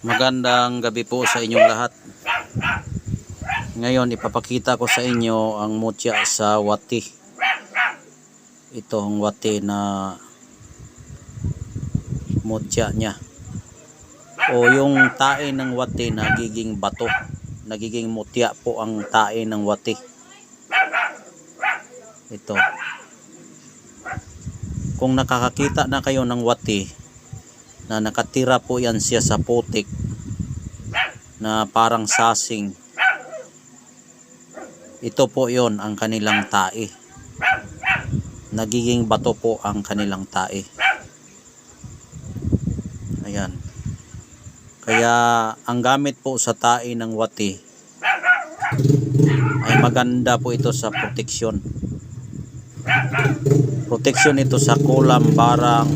Magandang gabi po sa inyong lahat. Ngayon ipapakita ko sa inyo ang mutya sa wati. Ito ang wati na mutya niya. O yung tae ng wati nagiging bato. Nagiging mutya po ang tae ng wati. Ito. Kung nakakakita na kayo ng wati na nakatira po yan siya sa putik na parang sasing, ito po yon ang kanilang tae. Nagiging bato po ang kanilang tae. Ayan. Kaya ang gamit po sa tae ng wati ay maganda po ito sa proteksyon. Proteksyon ito sa kulam, barang,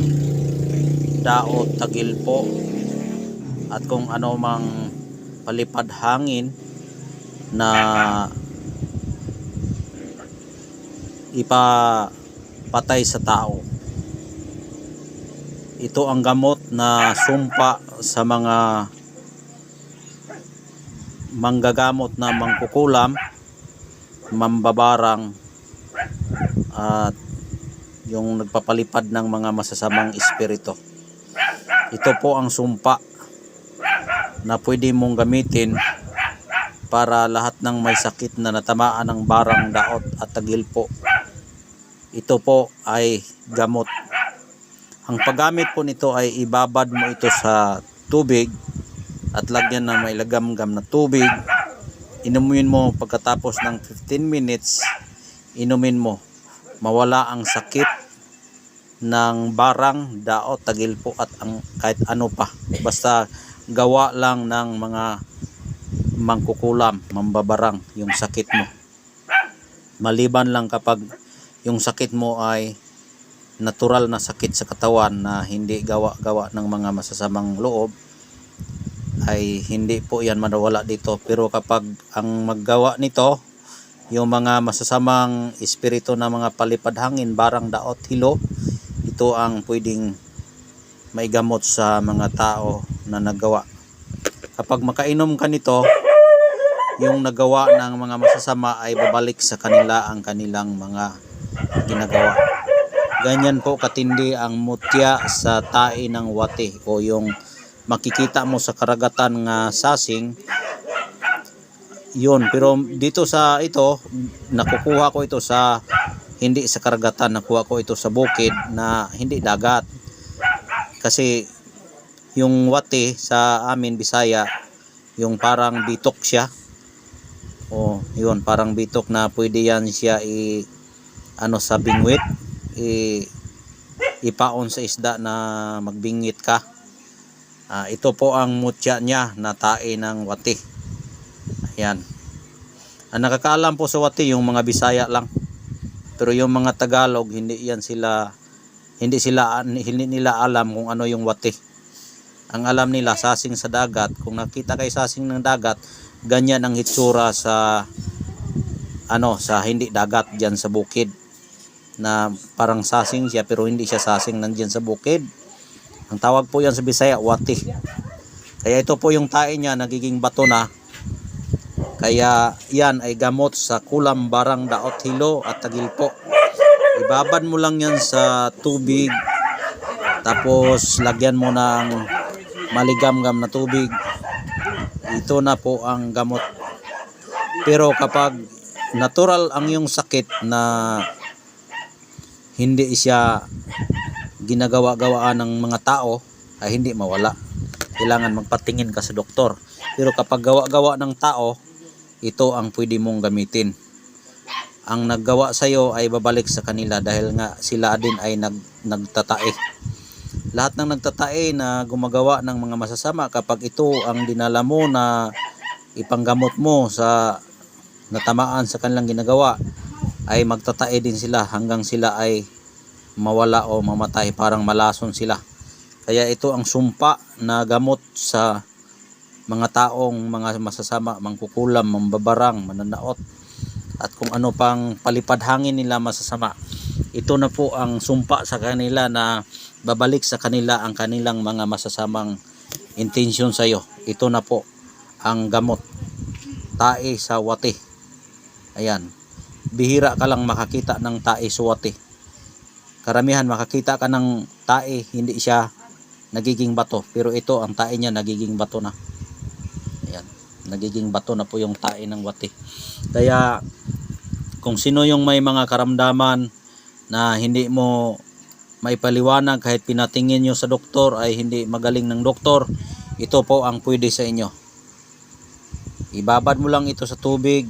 daot, tagilpo, at kung ano mang palipad hangin na ipapatay sa tao. Ito ang gamot na sumpa sa mga manggagamot na mangkukulam, mambabarang, at yung nagpapalipad ng mga masasamang espiritu. Ito po ang sumpa na pwede mong gamitin para lahat ng may sakit na natamaan ng barang, daot at tagilpo. Ito po ay gamot. Ang paggamit po nito ay ibabad mo ito sa tubig at lagyan ng may lagam-gam na tubig. Inumin mo pagkatapos ng 15 minutes, inumin mo. Mawala ang sakit ng barang, daot, tagilpo at kahit ano pa. Basta gawa lang ng mga mangkukulam, mambabarang yung sakit mo. Maliban lang kapag yung sakit mo ay natural na sakit sa katawan na hindi gawa-gawa ng mga masasamang loob, ay hindi po yan mawala dito. Pero kapag ang maggawa nito yung mga masasamang espiritu na mga palipad hangin, barang, daot, hilo, ito ang pwedeng maigamot sa mga tao na naggawa. Kapag makainom ka nito, yung nagawa ng mga masasama ay babalik sa kanila ang kanilang mga ginagawa. Ganyan po katindi ang mutya sa tae ng wati, o yung makikita mo sa karagatan nga sasing. Yun, pero dito sa ito, nakukuha ko ito sa hindi sa karagatan, nakuha ko ito sa bukid na hindi dagat. Kasi yung wati sa amin Bisaya, yung parang bitok siya. O yun, parang bitok na pwede yan siya sa bingwit, ipaon sa isda na magbingit ka. Ito po ang mutya niya na tae ng wati. Ayan. Ang nakakaalam po sa wati yung mga Bisaya lang. Pero yung mga Tagalog, hindi nila alam kung ano yung wati. Ang alam nila sasing sa dagat. Kung nakita kay sasing ng dagat, ganyan ang hitsura sa hindi dagat, diyan sa bukid. Na parang sasing siya pero hindi siya sasing, nandiyan sa bukid. Ang tawag po yan sa Bisaya, wati. Kaya ito po yung tae niya, nagiging bato na. Kaya yan ay gamot sa kulam, barang, daot, hilo at tagilpo. Ibabad mo lang yan sa tubig, tapos lagyan mo ng maligam-gam na tubig. Ito na po ang gamot. Pero kapag natural ang yung sakit na hindi siya ginagawa-gawaan ng mga tao, ay hindi mawala. Kailangan magpatingin ka sa doktor. Pero kapag gawa-gawa ng tao, ito ang pwede mong gamitin. Ang naggawa sa iyo ay babalik sa kanila dahil nga sila din ay nagtatae. Lahat ng nagtatae na gumagawa ng mga masasama, kapag ito ang dinala mo na ipanggamot mo sa natamaan sa kanilang ginagawa, ay magtatae din sila hanggang sila ay mawala o mamatay, parang malason sila. Kaya ito ang sumpa na gamot sa mga taong mga masasama, mangkukulam, mambabarang, mananaot, at kung ano pang palipad hangin nila masasama. Ito na po ang sumpa sa kanila na babalik sa kanila ang kanilang mga masasamang intensyon sa iyo. Ito na po ang gamot, tae sa wati. Ayan, bihira ka lang makakita ng tae sa wati. Karamihan makakita ka ng tae, hindi siya nagiging bato, pero ito ang tae niya nagiging bato na. Ayan, nagiging bato na po yung tae ng wati. Kaya kung sino yung may mga karamdaman na hindi mo maipaliwanag kahit pinatingin nyo sa doktor ay hindi magaling ng doktor, ito po ang pwede sa inyo. Ibabad mo lang ito sa tubig,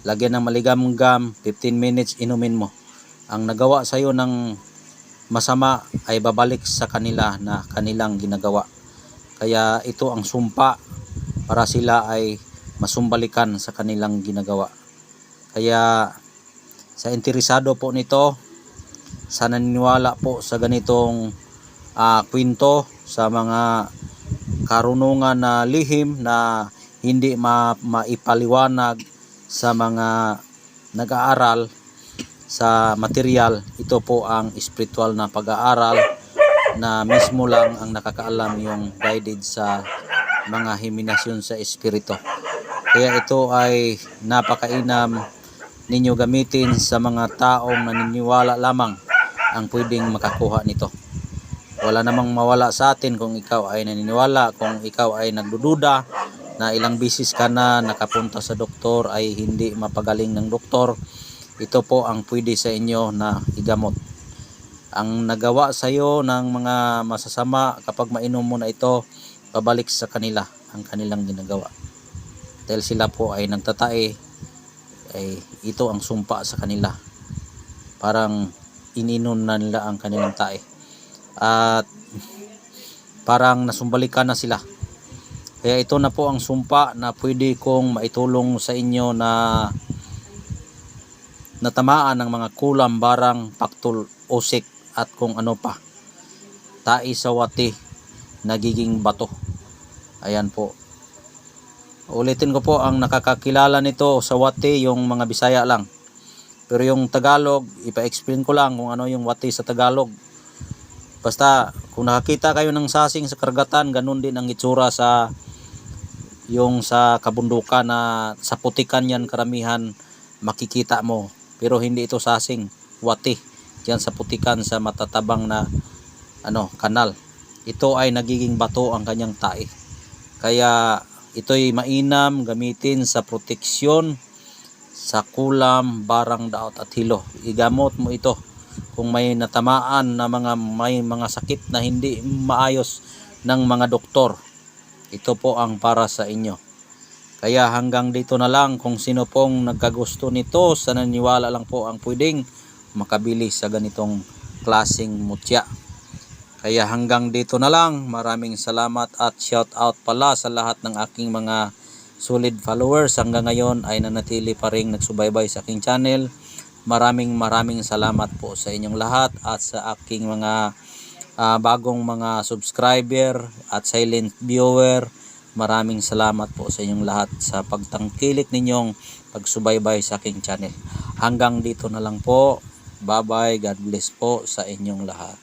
lagyan ng maligamgam, 15 minutes inumin mo. Ang nagawa sa iyo ng masama ay babalik sa kanila na kanilang ginagawa. Kaya ito ang sumpa para sila ay masumbalikan sa kanilang ginagawa. Kaya sa interesado po nito, sa naniniwala po sa ganitong kwento, sa mga karunungan na lihim na hindi maipaliwanag sa mga nag-aaral sa material, ito po ang spiritual na pag-aaral na mismo lang ang nakakaalam yung guided sa mga himinasyon sa espiritu. Kaya ito ay napakainam ninyo gamitin sa mga taong naniniwala lamang ang pwedeng makakuha nito. Wala namang mawala sa atin kung ikaw ay naniniwala, kung ikaw ay nagdududa na ilang bisis ka na nakapunta sa doktor ay hindi mapagaling ng doktor. Ito po ang pwede sa inyo na igamot. Ang nagawa sa iyo ng mga masasama, kapag mainom mo na ito, babalik sa kanila ang kanilang ginagawa. Dahil sila po ay nagtatae, ay ito ang sumpa sa kanila. Parang ininom na nila ang kanilang tae. At parang nasumbalikan na sila. Kaya ito na po ang sumpa na pwede kong maitulong sa inyo na natamaan ng mga kulam, barang, paktul, usik at kung ano pa. Tae sa wati, nagiging bato. Ayan po. Ulitin ko po, ang nakakakilala nito sa wati yung mga Bisaya lang. Pero yung Tagalog, ipa-explain ko lang kung ano yung wati sa Tagalog. Basta kung nakakita kayo ng sasing sa karagatan, ganun din ang itsura sa yung sa kabundukan, na sa putikan yan karamihan makikita mo. Pero hindi ito sasing, wati. Diyan sa putikan, sa matatabang na kanal. Ito ay nagiging bato ang kanyang tae. Kaya ito'y mainam gamitin sa proteksyon sa kulam, barang, daot at hilo. Igamot mo ito kung may natamaan na may mga sakit na hindi maayos ng mga doktor. Ito po ang para sa inyo. Kaya hanggang dito na lang. Kung sino pong nagkagusto nito, sa naniniwala lang po ang pwedeng makabili sa ganitong klaseng mutya. Kaya hanggang dito na lang. Maraming salamat at shout out pala sa lahat ng aking mga solid followers. Hanggang ngayon ay nanatili pa rin nagsubaybay sa aking channel. Maraming salamat po sa inyong lahat at sa aking mga bagong mga subscriber at silent viewer. Maraming salamat po sa inyong lahat sa pagtangkilik ninyong pagsubaybay sa aking channel. Hanggang dito na lang po. Bye bye. God bless po sa inyong lahat.